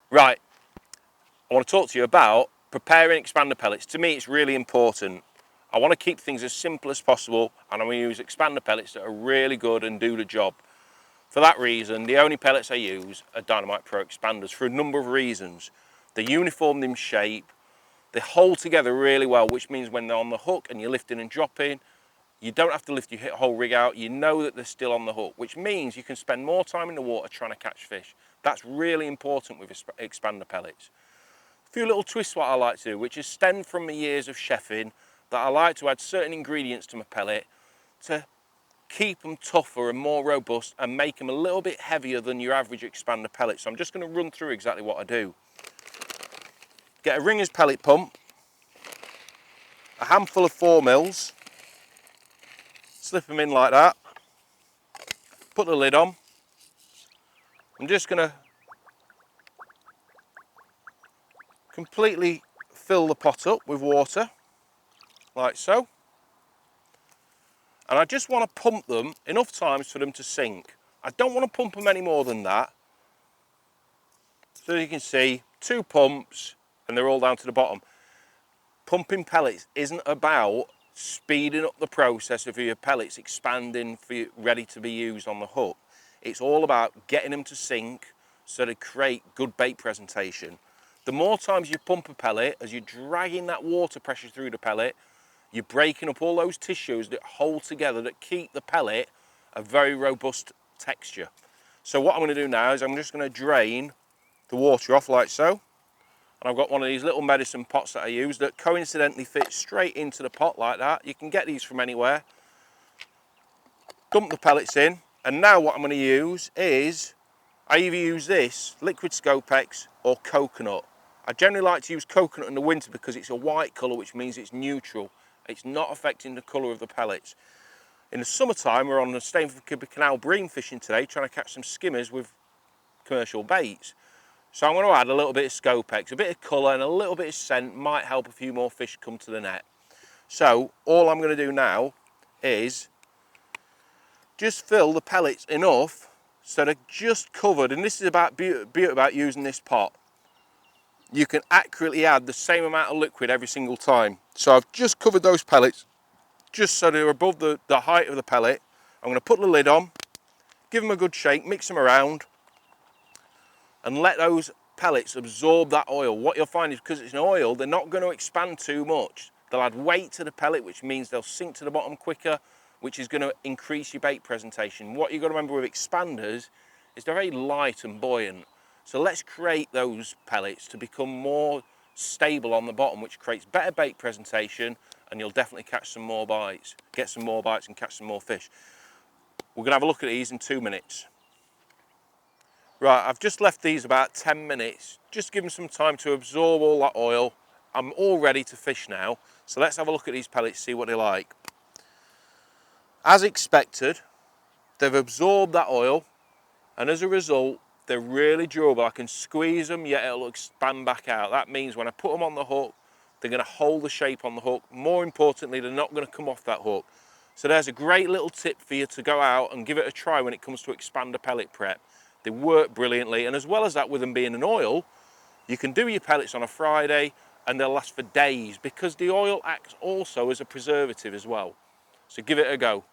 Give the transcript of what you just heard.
Right, I want to talk to you about preparing expander pellets. To me, it's really important. I want to keep things as simple as possible, and I'm going to use expander pellets that are really good and do the job. For that reason, the only pellets I use are Dynamite Pro expanders for a number of reasons. They're uniform in shape, they hold together really well, which means when they're on the hook and you're lifting and dropping, you don't have to lift your whole rig out. You know that they're still on the hook, which means you can spend more time in the water trying to catch fish. That's really important with expander pellets. A few little twists what I like to do, which is stemmed from my years of chefing, that I like to add certain ingredients to my pellet to keep them tougher and more robust and make them a little bit heavier than your average expander pellet. So I'm just going to run through exactly what I do. Get a Ringer's pellet pump, a handful of 4mm, slip them in like that, put the lid on. I'm just going to completely fill the pot up with water, like so. And I just want to pump them enough times for them to sink. I don't want to pump them any more than that. So you can see, 2 pumps and they're all down to the bottom. Pumping pellets isn't about speeding up the process of your pellets expanding for you, ready to be used on the hook. It's all about getting them to sink so they create good bait presentation. The more times you pump a pellet, as you're dragging that water pressure through the pellet, you're breaking up all those tissues that hold together, that keep the pellet a very robust texture. So what I'm going to do now is I'm just going to drain the water off like so. And I've got one of these little medicine pots that I use that coincidentally fits straight into the pot like that. You can get these from anywhere. Dump the pellets in, and now what I'm going to use is, I either use this, liquid Scopex, or coconut. I generally like to use coconut in the winter because it's a white colour, which means it's neutral. It's not affecting the colour of the pellets. In the summertime, we're on the Stainford Canal bream fishing today, trying to catch some skimmers with commercial baits. So I'm going to add a little bit of Scopex, a bit of colour and a little bit of scent, might help a few more fish come to the net. So all I'm going to do now is just fill the pellets enough so they're just covered, and this is about beauty about using this pot. You can accurately add the same amount of liquid every single time. So I've just covered those pellets just so they're above the height of the pellet. I'm going to put the lid on, give them a good shake, mix them around, and let those pellets absorb that oil. What you'll find is, because it's an oil, they're not going to expand too much. They'll add weight to the pellet, which means they'll sink to the bottom quicker, which is going to increase your bait presentation. What you've got to remember with expanders is they're very light and buoyant. So let's create those pellets to become more stable on the bottom, which creates better bait presentation, and you'll definitely catch some more bites, get some more bites and catch some more fish. We're going to have a look at these in 2 minutes. Right, I've just left these about 10 minutes, just give them some time to absorb all that oil. I'm all ready to fish now, so let's have a look at these pellets, see what they're like. As expected, they've absorbed that oil, and as a result, they're really durable. I can squeeze them, yet it'll expand back out. That means when I put them on the hook, they're going to hold the shape on the hook. More importantly, they're not going to come off that hook. So there's a great little tip for you to go out and give it a try when it comes to expander pellet prep. They work brilliantly, and as well as that, with them being an oil, you can do your pellets on a Friday and they'll last for days because the oil acts also as a preservative as well. So give it a go.